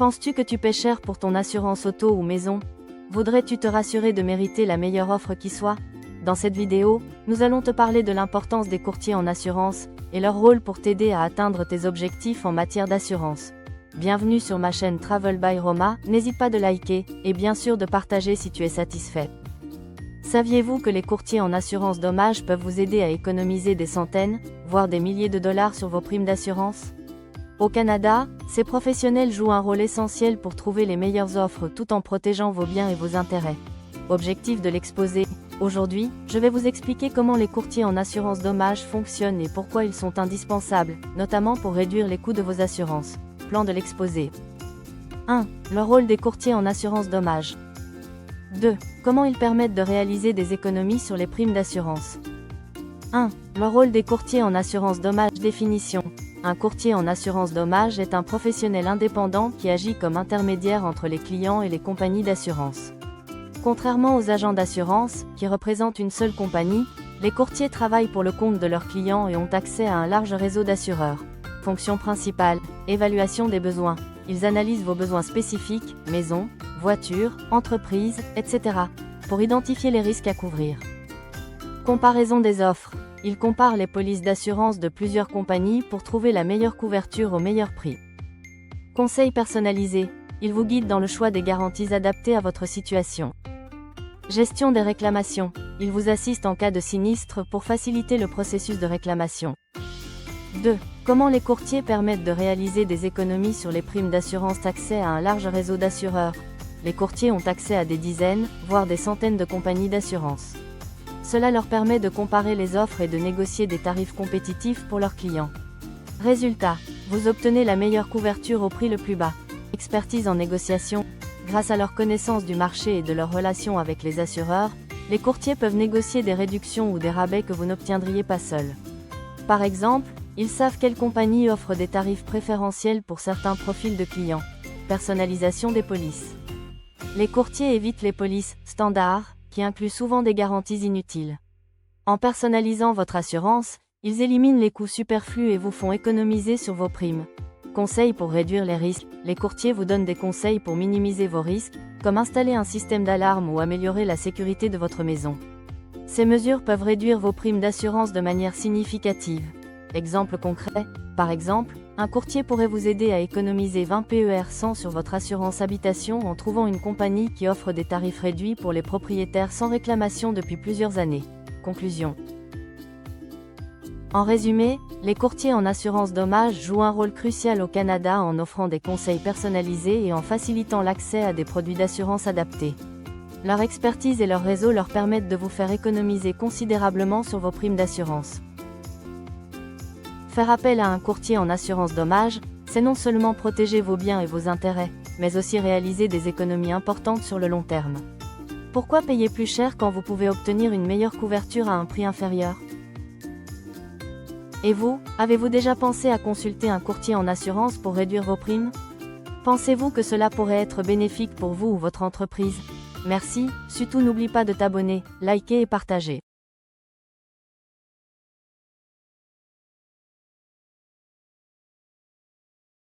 Penses-tu que tu paies cher pour ton assurance auto ou maison? Voudrais-tu te rassurer de mériter la meilleure offre qui soit? Dans cette vidéo, nous allons te parler de l'importance des courtiers en assurance et leur rôle pour t'aider à atteindre tes objectifs en matière d'assurance. Bienvenue sur ma chaîne Travel by Roma, n'hésite pas de liker et bien sûr de partager si tu es satisfait. Saviez-vous que les courtiers en assurance dommages peuvent vous aider à économiser des centaines, voire des milliers de dollars sur vos primes d'assurance? Au Canada, ces professionnels jouent un rôle essentiel pour trouver les meilleures offres tout en protégeant vos biens et vos intérêts. Objectif de l'exposé. Aujourd'hui, je vais vous expliquer comment les courtiers en assurance dommages fonctionnent et pourquoi ils sont indispensables, notamment pour réduire les coûts de vos assurances. Plan de l'exposé. 1. Le rôle des courtiers en assurance dommages. 2. Comment ils permettent de réaliser des économies sur les primes d'assurance. 1. Le rôle des courtiers en assurance dommages. Définition. Un courtier en assurance dommages est un professionnel indépendant qui agit comme intermédiaire entre les clients et les compagnies d'assurance. Contrairement aux agents d'assurance, qui représentent une seule compagnie, les courtiers travaillent pour le compte de leurs clients et ont accès à un large réseau d'assureurs. Fonction principale, évaluation des besoins. Ils analysent vos besoins spécifiques, maison, voiture, entreprise, etc., pour identifier les risques à couvrir. Comparaison des offres. Ils comparent les polices d'assurance de plusieurs compagnies pour trouver la meilleure couverture au meilleur prix. Conseils personnalisés. Ils vous guident dans le choix des garanties adaptées à votre situation. Gestion des réclamations. Ils vous assistent en cas de sinistre pour faciliter le processus de réclamation. 2. Comment les courtiers permettent de réaliser des économies sur les primes d'assurance? Accès à un large réseau d'assureurs. Les courtiers ont accès à des dizaines, voire des centaines de compagnies d'assurance. Cela leur permet de comparer les offres et de négocier des tarifs compétitifs pour leurs clients. Résultat, vous obtenez la meilleure couverture au prix le plus bas. Expertise en négociation. Grâce à leur connaissance du marché et de leurs relations avec les assureurs, les courtiers peuvent négocier des réductions ou des rabais que vous n'obtiendriez pas seul. Par exemple, ils savent quelle compagnie offre des tarifs préférentiels pour certains profils de clients. Personnalisation des polices. Les courtiers évitent les polices standards, qui incluent souvent des garanties inutiles. En personnalisant votre assurance, ils éliminent les coûts superflus et vous font économiser sur vos primes. Conseils pour réduire les risques. Les courtiers vous donnent des conseils pour minimiser vos risques, comme installer un système d'alarme ou améliorer la sécurité de votre maison. Ces mesures peuvent réduire vos primes d'assurance de manière significative. Exemple concret, par exemple, un courtier pourrait vous aider à économiser 20 PER 100 sur votre assurance habitation en trouvant une compagnie qui offre des tarifs réduits pour les propriétaires sans réclamation depuis plusieurs années. Conclusion. En résumé, les courtiers en assurance dommages jouent un rôle crucial au Canada en offrant des conseils personnalisés et en facilitant l'accès à des produits d'assurance adaptés. Leur expertise et leur réseau leur permettent de vous faire économiser considérablement sur vos primes d'assurance. Faire appel à un courtier en assurance dommages, c'est non seulement protéger vos biens et vos intérêts, mais aussi réaliser des économies importantes sur le long terme. Pourquoi payer plus cher quand vous pouvez obtenir une meilleure couverture à un prix inférieur? Et vous, avez-vous déjà pensé à consulter un courtier en assurance pour réduire vos primes? Pensez-vous que cela pourrait être bénéfique pour vous ou votre entreprise? Merci, surtout n'oublie pas de t'abonner, liker et partager.